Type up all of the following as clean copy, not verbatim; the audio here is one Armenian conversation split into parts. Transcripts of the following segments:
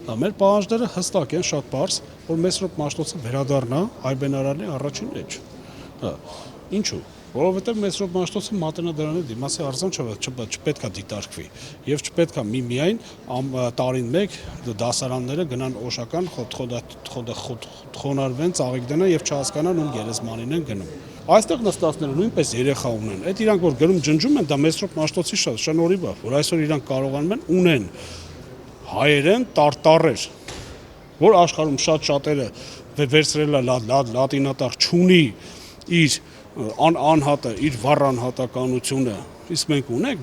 Մեր պահանջները հստակ են, շատ պարզ, որ Մեսրոպ Մաշտոցը վերադառնա Հայբենարանի առաջին էջ։ Ինչու՞։ Որովհետև Մեսրոպ Մաշտոցը Մատենադարանի դիմացի արձան չպետք է դիտարկվի եւ չպետք է միայն տարին մեկ դասարանները գնան օշական խոնարհվեն, ծաղիկ դնան եւ չհասկանան ում գերեզմանին են գնում։ Այստեղ նստածները նույնպես երեխա ունեն։ Այդ իրանք որ գրում ջնջում են, դա Մեսրոպ Մաշտոցի շնորհիվ է, որ այսօր իրանք կարողանում են ունեն հայերեն տարտարեր, որ աշխարհում շատ-շատերը վերցրել է լատինատար չունի իր անհատը, իր վառանհատականությունը, իսկ մենք ունենք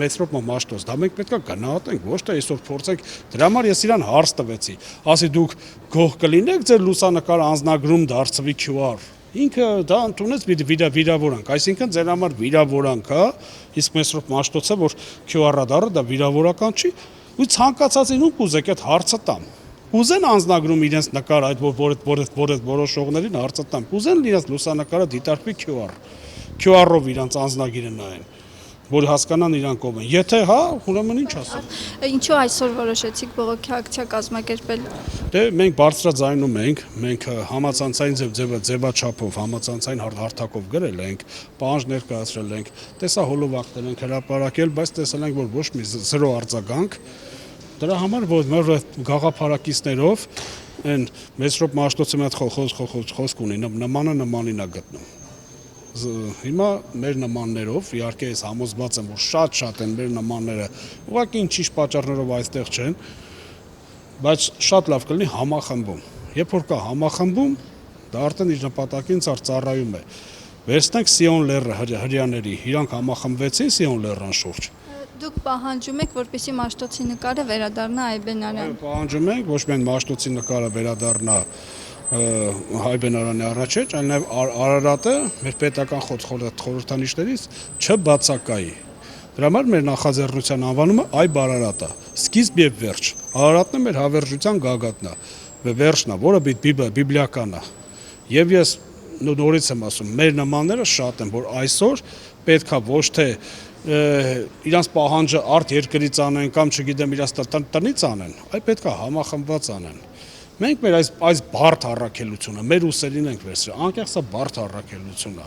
Մեսրոպ Մաշտոց, դա մենք պետք է գնահատենք, ոչ թե այսօր փորձենք, դրա համար ես իրան հարց տվեցի, ասի դուք գոհ կլինեք ձեր լուսանկարը անձնագրում դարձվի QR, ինքը դա ընդունեց վիրավորանք, այսինքն ձեր համար վիրավորանք է, իսկ Մեսրոպ Մաշտոցը, որ QR-ը դա վիրավորական չի, ու ցանկացածին ու կուզեք այդ հարցը տամ։ Կուզեն անձնագրում իրենց նկար այդ որոշողներին հարցը տամ, կուզեն իրենց լուսանկարը դիտարկվի QR-ով իրանց անձնագիրը նայեն, որ հասկանան իրանք ով են։ Եթե հա, ուրեմն ինչ ասեմ։ Ինչու այսօր որոշեցիք բողոքի ակցիա կազմակերպել։ Դե մենք բարձրաձայնում ենք, մենք համացանցային ձևաչափով, համացանցային հարթակով գրել ենք, պահանջ ներկայացրել ենք, տեսահոլովակներ ենք հրապարակել, բայց տեսել ենք, որ ոչ մի զրո արձագանք։ Դրա համար որ գաղափարակիցներով այն Մեսրոպ Մաշտոցի մի հատ խոսք ունի, նմանը նմանին է գտնում։ Հիմա մեր նմաններով, իհարկե ես համոզված եմ, որ շատ են մեր նմանները, ուղղակի ինչ պատճառներով այստեղ չեն, բայց շատ լավ կլինի համախմբում։ Երբ որ կա համախմբում, դա արդեն իր նպատակին ծառայում է։ Վերցնենք Սիոն լեռը հрьяաների, իրանք համախմբվեցին Սիոն լեռան շուրջ։ Դուք պահանջում եք, որպեսզի Մաշտոցի նկարը վերադառնա Հայբենարան։ Պահանջում ենք, ոչ միայն Մաշտոցի նկարը վերադառնա Հայբենարանի առաջ, այլ նաև Արարատը մեր պետական խորհրդանիշներից չբացակայի։ Դրա համար մեր նախաձեռնության անվանումը Այբ Արարատը, սկիզբ եւ վերջ։ Արարատն է մեր հավերժության գագաթն է, վերջն է, որը բիբլիական է։ Եվ ես նորից եմ ասում, մեր նմանները շատ են, որ այսօր պետքա ոչ թե իրանց պահանջը արդ երկրից անեն կամ չգիտեմ իրանց տնից անեն, այլ պետքա համախմբված անեն։ Մենք մեր այս բարդ առաքելությունը, մեր ուսերին ենք վերցրել, անկեղծ սա բարդ առաքելություն է։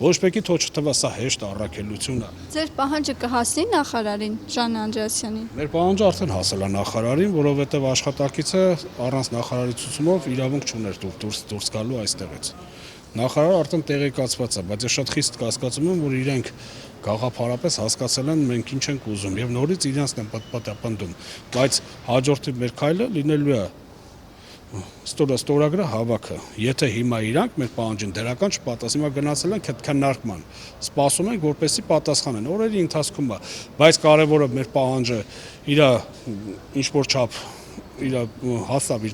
Ոչ մեկի թող չթվա սա հեշտ առաքելություն է։ Ձեր պահանջը կհասնի նախարարին Ժան Անդրեասյանին։ Մեր պահանջը արդեն հասել է նախարարին, որովհետև աշխատակիցը առանց նախարարի ցուցումով իրավունք չուներ դուրս գալու այստեղից։ Նախարարը արդեն տեղեկացված է, բայց ես շատ խիստ կասկածում եմ, որ իրենք գաղափարապես հասկացել են մենք ինչ ենք ուզում եւ նորից իրենցն են պատապնդում, բայց հաջորդի մեր քայլը լինելու է ստորագրը հավաքը։ Եթե հիմա իրանք մեր պահանջին դրական չպատասխան, հիմա գնացել են քննարկման, սպասում ենք, որպեսզի պատասխանեն։ Օրերի ընթացքում է, բայց կարևորը մեր պահանջը իր ինչ որ չափ իր հասավ իր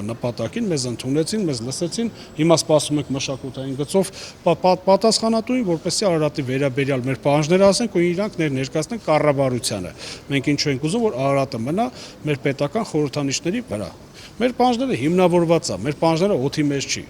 նպատակին, մեզ ընդունեցին, մեզ լսեցին, հիմա սպասում ենք մշակութային գծով պատասխանատուին, որպեսզի Արարատի վերաբերյալ մեր պահանջները ասենք ու իրանք ներկայացնեն կառավարությանը։ Մենք ինչու ենք ուզում, որ Արարատը մնա մեր պետական խորհրդանիշների վրա։ Մեր պահանջները հիմնավորված է, մեր պահանջները օդի մեջ չի։